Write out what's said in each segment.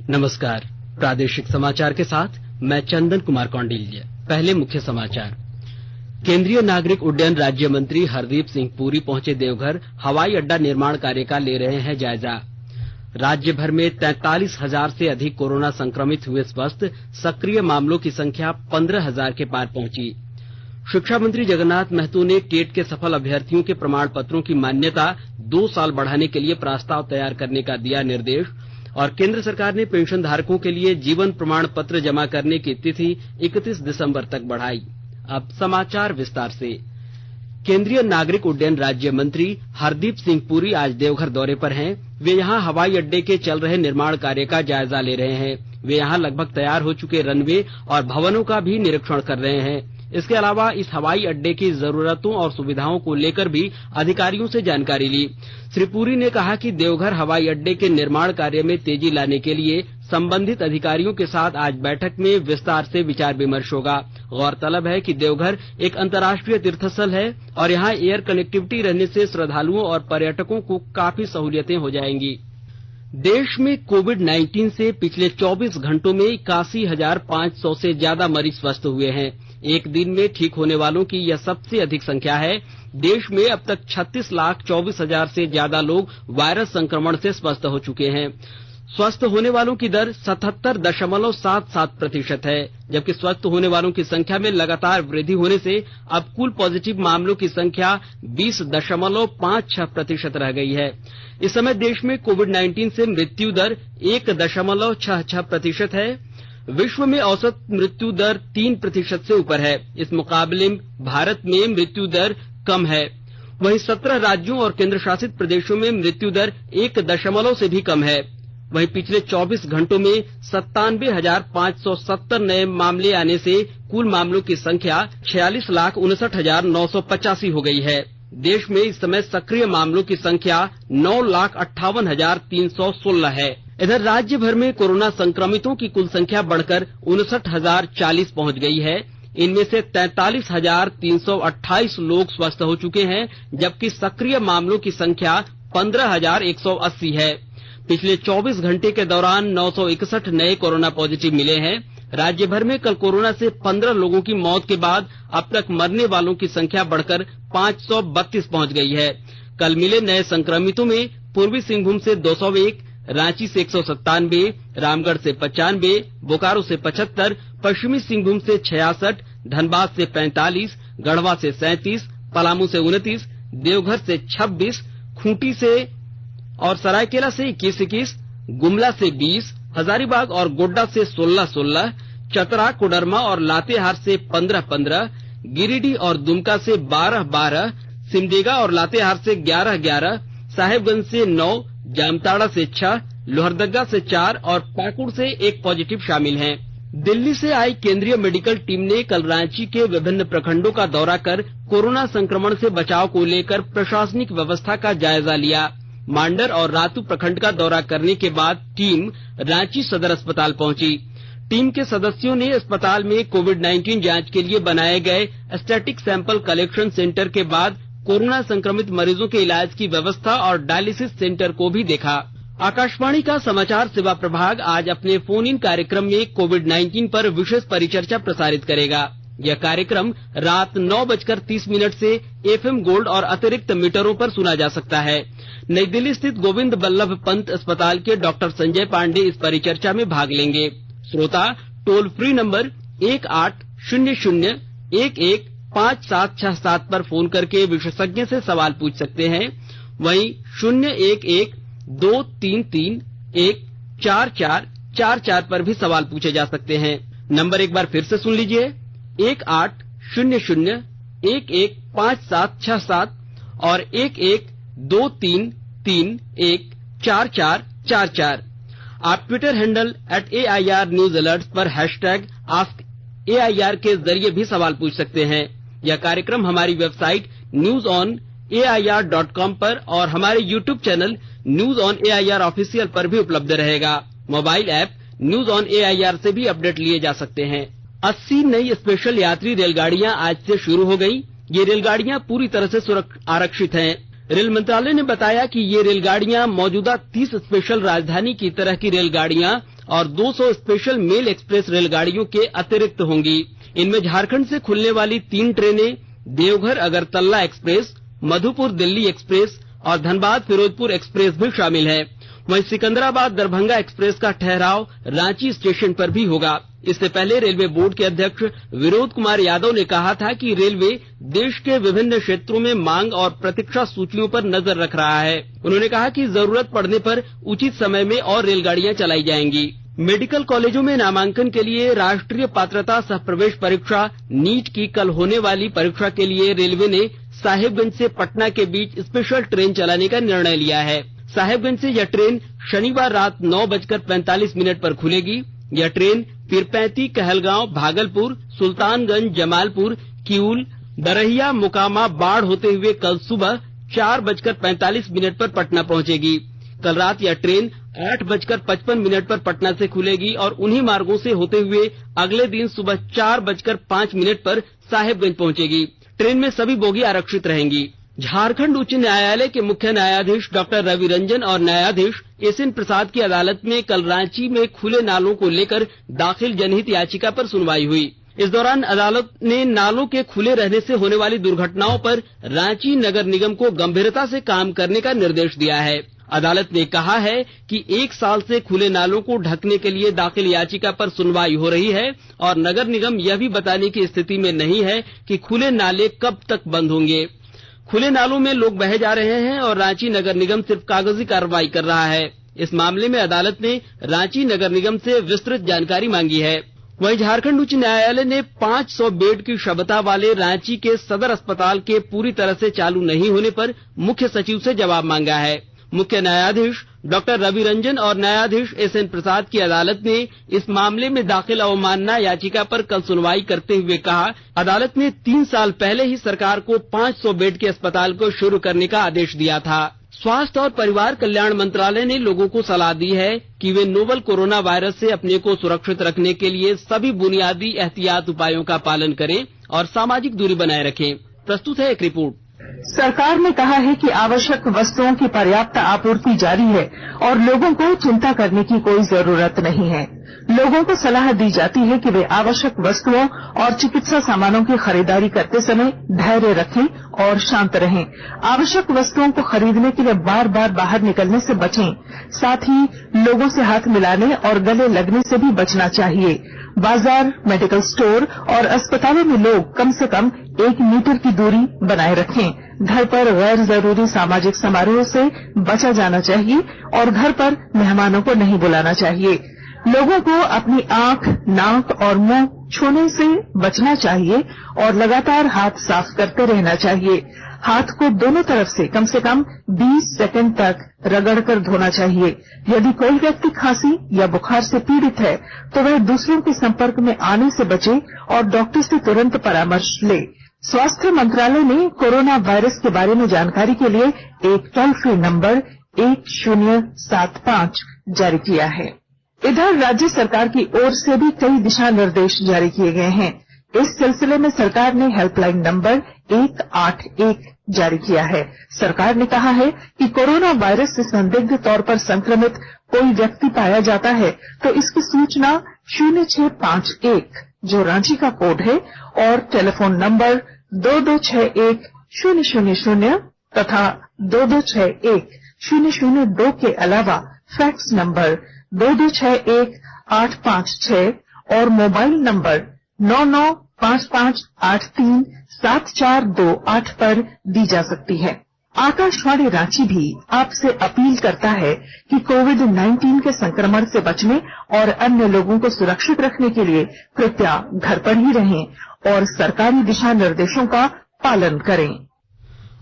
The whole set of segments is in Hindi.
नमस्कार। प्रादेशिक समाचार के साथ मैं चंदन कुमार कौंडिल्य। पहले मुख्य समाचार। केंद्रीय नागरिक उड्डयन राज्य मंत्री हरदीप सिंह पुरी पहुंचे देवघर, हवाई अड्डा निर्माण कार्य का ले रहे हैं जायजा। राज्य भर में 43,000 से अधिक कोरोना संक्रमित हुए स्वस्थ, सक्रिय मामलों की संख्या 15,000 के पार पहुंची। शिक्षा मंत्री जगन्नाथ महतो ने टेट के सफल अभ्यर्थियों के प्रमाण पत्रों की मान्यता 2 साल बढ़ाने के लिए प्रस्ताव तैयार करने का दिया निर्देश। और केंद्र सरकार ने पेंशन धारकों के लिए जीवन प्रमाण पत्र जमा करने की तिथि 31 दिसंबर तक बढ़ाई। अब समाचार विस्तार से। केंद्रीय नागरिक उड्डयन राज्य मंत्री हरदीप सिंह पुरी आज देवघर दौरे पर हैं। वे यहां हवाई अड्डे के चल रहे निर्माण कार्य का जायजा ले रहे हैं। वे यहां लगभग तैयार हो चुके रनवे और भवनों का भी निरीक्षण कर रहे हैं। इसके अलावा इस हवाई अड्डे की जरूरतों और सुविधाओं को लेकर भी अधिकारियों से जानकारी ली। श्री पुरी ने कहा कि देवघर हवाई अड्डे के निर्माण कार्य में तेजी लाने के लिए संबंधित अधिकारियों के साथ आज बैठक में विस्तार से विचार विमर्श होगा। गौरतलब है कि देवघर एक अंतर्राष्ट्रीय तीर्थस्थल है और यहाँ एयर कनेक्टिविटी रहने से श्रद्धालुओं और पर्यटकों को काफी सहूलियतें हो जाएंगी। देश में कोविड-19 से पिछले 24 घंटों में 81,500 से ज्यादा मरीज स्वस्थ हुए हैं। एक दिन में ठीक होने वालों की यह सबसे अधिक संख्या है। देश में अब तक 36,24,000 से ज्यादा लोग वायरस संक्रमण से स्वस्थ हो चुके हैं। स्वस्थ होने वालों की दर 77.77% है, जबकि स्वस्थ होने वालों की संख्या में लगातार वृद्धि होने से अब कुल पॉजिटिव मामलों की संख्या 20.56% रह गई है। इस समय देश में कोविड-19 से मृत्यु दर 1.66% है। विश्व में औसत मृत्यु दर 3% से ऊपर है। इस मुकाबले भारत में मृत्यु दर कम है। वहीं 17 राज्यों और केंद्र शासित प्रदेशों में मृत्यु दर 1 से भी कम है। वहीं पिछले 24 घंटों में 97,570 नए मामले आने से कुल मामलों की संख्या 46,59,985 हो गई है। देश में इस समय सक्रिय मामलों की संख्या 9,58,316 है। इधर राज्य भर में कोरोना संक्रमितों की कुल संख्या बढ़कर 59,040 पहुंच गई है। इनमें से 43,328 लोग स्वस्थ हो चुके हैं, जबकि सक्रिय मामलों की संख्या 15,180 है। पिछले 24 घंटे के दौरान 961 नए कोरोना पॉजिटिव मिले हैं। राज्य भर में कल कोरोना से 15 लोगों की मौत के बाद अब तक मरने वालों की संख्या बढ़कर 532 पहुंच गई है। कल मिले नए संक्रमितों में पूर्वी सिंहभूम से 201, रांची से 197, रामगढ़ से 95, बोकारो से 75, पश्चिमी सिंहभूम से 66, धनबाद से 45, गढ़वा से 37, पलामू से 29, देवघर से 26, खूंटी से और सरायकेला से 21, गुमला से 20, हजारीबाग और गोड्डा से 16, चतरा, कोडरमा और लातेहार से 15, गिरिडीह और दुमका से 12, सिमडेगा और लातेहार से 11, साहेबगंज से 9, जामताड़ा से 6, लोहरदगा से 4 और पाकुड़ से 1 पॉजिटिव शामिल हैं। दिल्ली से आई केंद्रीय मेडिकल टीम ने कल रांची के विभिन्न प्रखंडों का दौरा कर कोरोना संक्रमण से बचाव को लेकर प्रशासनिक व्यवस्था का जायजा लिया। मांडर और रातू प्रखंड का दौरा करने के बाद टीम रांची सदर अस्पताल पहुंची। टीम के सदस्यों ने अस्पताल में कोविड-19 जांच के लिए बनाए गए स्टैटिक सैंपल कलेक्शन सेंटर के बाद कोरोना संक्रमित मरीजों के इलाज की व्यवस्था और डायलिसिस सेंटर को भी देखा। आकाशवाणी का समाचार सेवा प्रभाग आज अपने फोन इन कार्यक्रम में कोविड-19 पर विशेष परिचर्चा प्रसारित करेगा। यह कार्यक्रम रात 9:30 से FM गोल्ड और अतिरिक्त मीटरों पर सुना जा सकता है। नई दिल्ली स्थित गोविंद बल्लभ पंत अस्पताल के डॉक्टर संजय पांडे इस परिचर्चा में भाग लेंगे। श्रोता टोल फ्री नंबर 1800-11-5767 पर फोन करके विशेषज्ञ से सवाल पूछ सकते हैं। वहीं 011-233-14444 पर भी सवाल पूछे जा सकते हैं। नंबर एक बार फिर से सुन लीजिए, 1800-11-5767 और 11-233-14444। आप Twitter handle @AIR News Alerts पर #AskAIR के जरिए भी सवाल पूछ सकते हैं। यह कार्यक्रम हमारी वेबसाइट newsonair.com पर और हमारे YouTube channel news on AIR official पर भी उपलब्ध रहेगा। Mobile app news on AIR से भी अपडेट लिए जा सकते हैं। 80 नई स्पेशल यात्री रेलगाड़ियां आज से शुरू हो गई। ये रेलगाड़ियां पूरी तरह से आरक्षित हैं। रेल मंत्रालय ने बताया कि ये रेलगाड़ियां मौजूदा 30 स्पेशल राजधानी की तरह की रेलगाड़ियां और 200 स्पेशल मेल एक्सप्रेस रेलगाड़ियों के अतिरिक्त होंगी। इनमें झारखंड से खुलने वाली 3 ट्रेनें, देवघर अगरतला एक्सप्रेस, मधुपुर दिल्ली एक्सप्रेस और धनबाद फिरोजपुर एक्सप्रेस भी शामिल है। वहीं सिकंदराबाद दरभंगा एक्सप्रेस का ठहराव रांची स्टेशन पर भी होगा। इससे पहले रेलवे बोर्ड के अध्यक्ष विनोद कुमार यादव ने कहा था कि रेलवे देश के विभिन्न क्षेत्रों में मांग और प्रतीक्षा सूचियों पर नजर रख रहा है। उन्होंने कहा कि जरूरत पड़ने पर उचित समय में और रेलगाड़ियां चलाई जाएंगी। मेडिकल कॉलेजों में नामांकन के लिए राष्ट्रीय पात्रता सह प्रवेश परीक्षा नीट की कल होने वाली परीक्षा के लिए रेलवे ने साहेबगंज से पटना के बीच स्पेशल ट्रेन चलाने का निर्णय लिया है। साहेबगंज से यह ट्रेन शनिवार रात 9:45 पर खुलेगी। यह ट्रेन पीरपैंती, कहलगांव, भागलपुर, सुल्तानगंज, जमालपुर, किऊल, बरहिया, मोकामा, बाढ़ होते हुए कल सुबह 4:45 पर पटना पहुंचेगी। कल रात यह ट्रेन 8:55 पर पटना से खुलेगी और उन्हीं मार्गों से होते हुए अगले दिन सुबह 4:05 पर साहेबगंज पहुंचेगी। ट्रेन में सभी बोगी आरक्षित रहेंगी। झारखंड उच्च न्यायालय के मुख्य न्यायाधीश डॉक्टर रवि रंजन और न्यायाधीश एसएन प्रसाद की अदालत में कल रांची में खुले नालों को लेकर दाखिल जनहित याचिका पर सुनवाई हुई। इस दौरान अदालत ने नालों के खुले रहने से होने वाली दुर्घटनाओं पर रांची नगर निगम को गंभीरता से काम करने का निर्देश दिया है। अदालत ने कहा है कि 1 साल से खुले नालों को ढकने के लिए दाखिल याचिका पर सुनवाई हो रही है और नगर निगम यह भी बताने की स्थिति में नहीं है कि खुले नाले कब तक बंद होंगे। खुले नालों में लोग बहे जा रहे हैं और रांची नगर निगम सिर्फ कागजी कार्रवाई कर रहा है। इस मामले में अदालत ने रांची नगर निगम से विस्तृत जानकारी मांगी है। वहीं झारखंड उच्च न्यायालय ने 500 बेड की क्षमता वाले रांची के सदर अस्पताल के पूरी तरह से चालू नहीं होने पर मुख्य सचिव से जवाब मांगा है। मुख्य न्यायाधीश डॉक्टर रवि रंजन और न्यायाधीश एसएन प्रसाद की अदालत ने इस मामले में दाखिल अवमानना याचिका पर कल सुनवाई करते हुए कहा, अदालत ने 3 साल पहले ही सरकार को 500 बेड के अस्पताल को शुरू करने का आदेश दिया था। स्वास्थ्य और परिवार कल्याण मंत्रालय ने लोगों को सलाह दी है कि वे नोवल कोरोना वायरस से अपने को सुरक्षित रखने के लिए सभी बुनियादी एहतियात उपायों का पालन करें और सामाजिक दूरी बनाए रखें। प्रस्तुत है एक रिपोर्ट। सरकार ने कहा है कि आवश्यक वस्तुओं की पर्याप्त आपूर्ति जारी है और लोगों को चिंता करने की कोई जरूरत नहीं है। लोगों को सलाह दी जाती है कि वे आवश्यक वस्तुओं और चिकित्सा सामानों की खरीदारी करते समय धैर्य रखें और शांत रहें। आवश्यक वस्तुओं को खरीदने के लिए बार बार बाहर निकलने से बचें। साथ ही लोगों से हाथ मिलाने और गले लगने से भी बचना चाहिए। बाजार, मेडिकल स्टोर और अस्पतालों में लोग कम से कम 1 मीटर की दूरी बनाए रखें। घर पर गैर जरूरी सामाजिक समारोह से बचा जाना चाहिए और घर पर मेहमानों को नहीं बुलाना चाहिए। लोगों को अपनी आंख, नाक और मुंह छूने से बचना चाहिए और लगातार हाथ साफ करते रहना चाहिए। हाथ को दोनों तरफ से कम 20 सेकंड तक रगड़कर धोना चाहिए। यदि कोई व्यक्ति खांसी या बुखार से पीड़ित है तो वह दूसरों के संपर्क में आने से बचे और डॉक्टर से तुरंत परामर्श ले। स्वास्थ्य मंत्रालय ने कोरोना वायरस के बारे में जानकारी के लिए एक टोल फ्री नंबर 1075 जारी किया है। इधर राज्य सरकार की ओर से भी कई दिशा निर्देश जारी किए गए हैं। इस सिलसिले में सरकार ने हेल्पलाइन नंबर 181 जारी किया है। सरकार ने कहा है कि कोरोना वायरस से संदिग्ध तौर पर संक्रमित कोई व्यक्ति पाया जाता है तो इसकी सूचना 0651 जो रांची का कोड है और टेलीफोन नंबर 2261-000 तथा 2261-002 के अलावा फैक्स नंबर 2261-856 और मोबाइल नंबर 9955837428 पर दी जा सकती है। आकाशवाणी रांची भी आपसे अपील करता है कि कोविड-19 के संक्रमण से बचने और अन्य लोगों को सुरक्षित रखने के लिए कृपया घर पर ही रहें और सरकारी दिशा निर्देशों का पालन करें।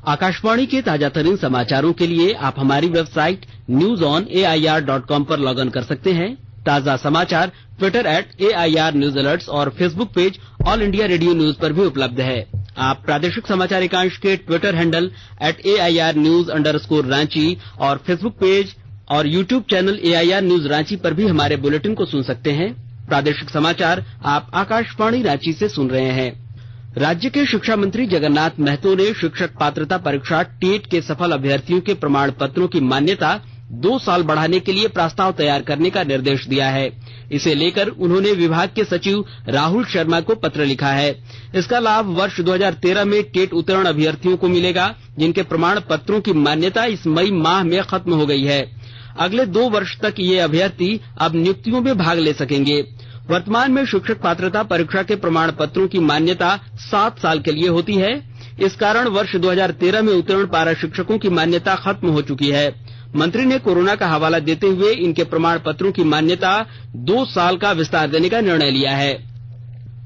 आकाशवाणी के ताजा तरीन समाचारों के लिए आप हमारी वेबसाइट newsonair.com पर लॉग इन कर सकते हैं। ताजा समाचार ट्विटर @AIR News Alerts और Facebook page all India radio news पर भी उपलब्ध है। आप प्रादेशिक समाचार एकांश के ट्विटर हैंडल @AIR News_रांची और फेसबुक पेज और YouTube channel AIR News Ranchi पर भी हमारे बुलेटिन को सुन सकते हैं। प्रादेशिक समाचार आप आकाशवाणी रांची से सुन रहे हैं। राज्य के शिक्षा मंत्री जगन्नाथ महतो ने शिक्षक पात्रता परीक्षा टेट के सफल अभ्यर्थियों के प्रमाण पत्रों की मान्यता 2 साल बढ़ाने के लिए प्रस्ताव तैयार करने का निर्देश दिया है। इसे लेकर उन्होंने विभाग के सचिव राहुल शर्मा को पत्र लिखा है। इसका लाभ वर्ष 2013 में टेट उत्तीर्ण अभ्यर्थियों को मिलेगा, जिनके प्रमाण पत्रों की मान्यता इस मई माह में खत्म हो गई है। अगले 2 वर्ष तक ये अभ्यर्थी अब नियुक्तियों में भाग ले सकेंगे। वर्तमान में शिक्षक पात्रता परीक्षा के प्रमाण पत्रों की मान्यता 7 साल के लिए होती है। इस कारण वर्ष 2013 में उत्तीर्ण पारा शिक्षकों की मान्यता खत्म हो चुकी है। मंत्री ने कोरोना का हवाला देते हुए इनके प्रमाण पत्रों की मान्यता 2 साल का विस्तार देने का निर्णय लिया है।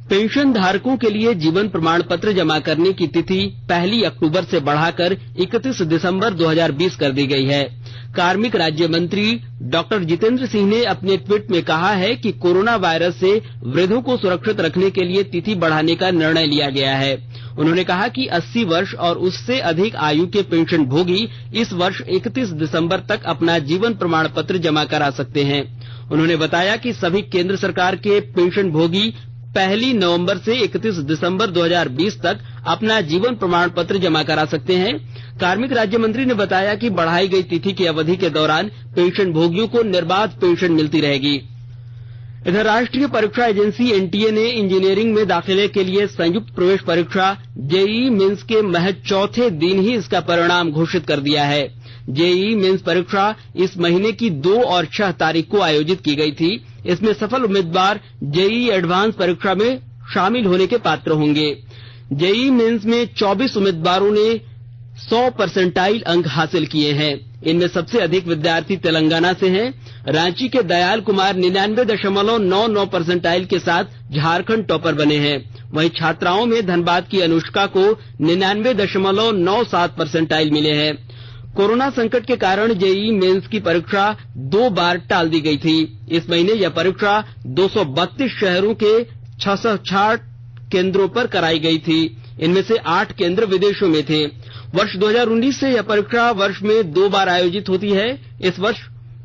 पेंशन धारकों के लिए जीवन प्रमाण पत्र जमा करने की तिथि 1 अक्टूबर से बढ़ाकर 31 दिसंबर 2020 कर दी गई है। कार्मिक राज्य मंत्री डॉक्टर जितेंद्र सिंह ने अपने ट्वीट में कहा है कि कोरोना वायरस से वृद्धों को सुरक्षित रखने के लिए तिथि बढ़ाने का निर्णय लिया गया है। उन्होंने कहा कि 80 वर्ष और उससे अधिक आयु के पेंशन भोगी इस वर्ष 31 दिसंबर तक अपना जीवन प्रमाण पत्र जमा करा सकते हैं। उन्होंने बताया कि सभी केंद्र सरकार के पेंशन भोगी 1 नवंबर से 31 दिसंबर 2020 तक अपना जीवन प्रमाण पत्र जमा करा सकते हैं। कार्मिक राज्य मंत्री ने बताया कि बढ़ाई गई तिथि की अवधि के दौरान पेंशन भोगियों को निर्बाध पेंशन मिलती रहेगी। इधर राष्ट्रीय परीक्षा एजेंसी एनटीए ने इंजीनियरिंग में दाखिले के लिए संयुक्त प्रवेश परीक्षा जेईई मेंस के महज चौथे दिन ही इसका परिणाम घोषित कर दिया है। जेईई मेंस परीक्षा इस महीने की 2 और 6 तारीख को आयोजित की गई थी। इसमें सफल उम्मीदवार जेईई एडवांस परीक्षा में शामिल होने के पात्र होंगे। जेईई मेंस में 24 उम्मीदवारों ने 100% अंक हासिल किए हैं। इनमें सबसे अधिक विद्यार्थी तेलंगाना से हैं। रांची के दयाल कुमार 99.99% के साथ झारखंड टॉपर बने हैं। वहीं छात्राओं में धनबाद की अनुष्का को 99.97% मिले हैं। कोरोना संकट के कारण जेईई मेंस की परीक्षा 2 बार टाल दी गई थी। इस महीने यह परीक्षा 232 शहरों के 660 केंद्रों पर कराई गई थी। इनमें से 8 केंद्र विदेशों में थे। वर्ष 2019 से यह परीक्षा वर्ष में 2 बार आयोजित होती है। इस वर्ष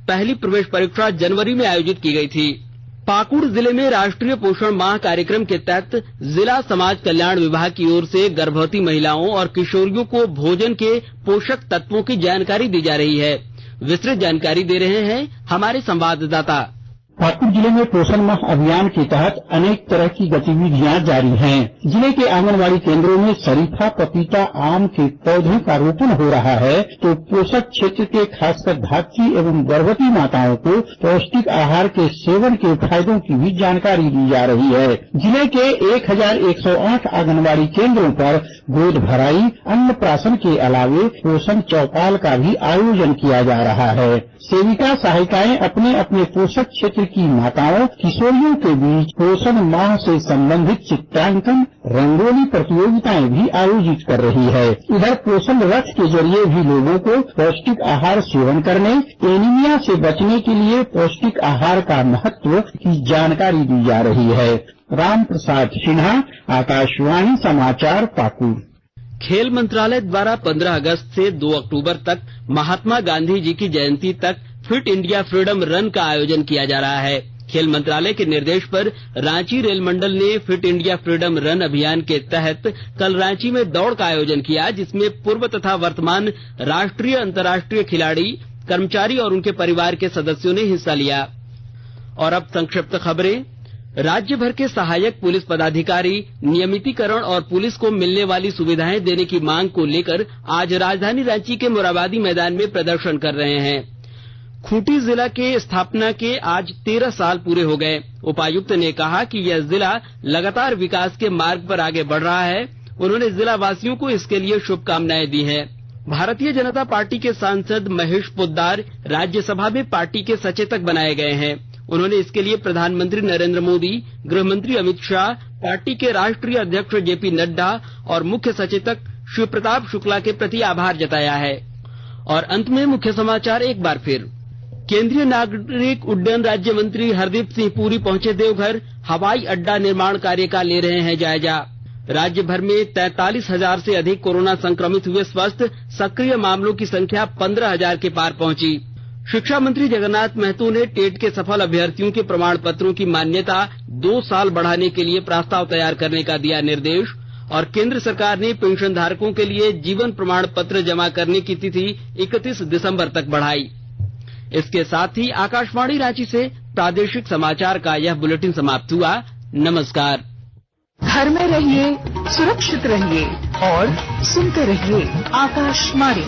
पहली प्रवेश परीक्षा जनवरी में आयोजित की गई थी। पाकुड़ जिले में राष्ट्रीय पोषण माह कार्यक्रम के तहत जिला समाज कल्याण विभाग की ओर से गर्भवती महिलाओं और किशोरियों को भोजन के पोषक तत्वों की जानकारी दी जा रही है। विस्तृत जानकारी दे रहे हैं हमारे संवाददाता। पाकुड़ जिले में पोषण माह अभियान के तहत अनेक तरह की गतिविधियां जारी हैं। जिले के आंगनबाड़ी केंद्रों में शरीफा, पपीता, आम के पौधों का रोपण हो रहा है, तो पोषक क्षेत्र के खासकर धात्री एवं गर्भवती माताओं को पौष्टिक आहार के सेवन के फायदों की भी जानकारी दी जा रही है। जिले के 1108 आंगनबाड़ी केंद्रों पर गोद भराई, अन्नप्राशन के अलावे पोषण चौपाल का भी आयोजन किया जा रहा है। सेविका सहायिकाएं अपने अपने पोषक क्षेत्र की माताओं, किशोरियों के बीच पोषण माह से संबंधित चित्रांकन, रंगोली प्रतियोगिताएं भी आयोजित कर रही है। इधर पोषण रथ के जरिए भी लोगों को पौष्टिक आहार सेवन करने, एनीमिया से बचने के लिए पौष्टिक आहार का महत्व की जानकारी दी जा रही है। राम प्रसाद सिन्हा, आकाशवाणी समाचार, पाकुड़। खेल मंत्रालय द्वारा 15 अगस्त से 2 अक्टूबर तक महात्मा गांधी जी की जयंती तक फिट इंडिया फ्रीडम रन का आयोजन किया जा रहा है। खेल मंत्रालय के निर्देश पर रांची रेल मंडल ने फिट इंडिया फ्रीडम रन अभियान के तहत कल रांची में दौड़ का आयोजन किया, जिसमें पूर्व तथा वर्तमान राष्ट्रीय अंतर्राष्ट्रीय खिलाड़ी, कर्मचारी और उनके परिवार के सदस्यों ने हिस्सा लिया। और अब संक्षिप्त खबरें। राज्य भर के सहायक पुलिस पदाधिकारी नियमितीकरण और पुलिस को मिलने वाली सुविधाएं देने की मांग को लेकर आज राजधानी रांची के मोरहाबादी मैदान में प्रदर्शन कर रहे हैं। खूंटी जिला के स्थापना के आज 13 साल पूरे हो गए। उपायुक्त ने कहा कि यह जिला लगातार विकास के मार्ग पर आगे बढ़ रहा है। उन्होंने जिला वासियों को इसके लिए शुभकामनाएं दी हैं। भारतीय जनता पार्टी के सांसद महेश पोद्दार राज्यसभा में पार्टी के सचेतक बनाए गए हैं। उन्होंने इसके लिए प्रधानमंत्री नरेंद्र मोदी, गृह मंत्री अमित शाह, पार्टी के राष्ट्रीय अध्यक्ष जेपी नड्डा और मुख्य सचेतक शिव प्रताप शुक्ला के प्रति आभार जताया है। और अंत में मुख्य समाचार एक बार फिर। केंद्रीय नागरिक उड्डयन राज्य मंत्री हरदीप सिंह पुरी पहुंचे देवघर। हवाई अड्डा निर्माण कार्य का ले रहे हैं जायजा। राज्य भर में 43,000 से अधिक कोरोना संक्रमित हुए स्वस्थ। सक्रिय मामलों की संख्या 15,000 के पार पहुंची। शिक्षा मंत्री जगन्नाथ महतो ने टेट के सफल अभ्यर्थियों के प्रमाण पत्रों की मान्यता 2 साल बढ़ाने के लिए प्रस्ताव तैयार करने का दिया निर्देश। और केंद्र सरकार ने पेंशन धारकों के लिए जीवन प्रमाण पत्र जमा करने की तिथि 31 दिसंबर तक बढ़ाई। इसके साथ ही आकाशवाणी रांची से प्रादेशिक समाचार का यह बुलेटिन समाप्त हुआ। नमस्कार। घर में रहिए, सुरक्षित रहिए और सुनते रहिए आकाशवाणी।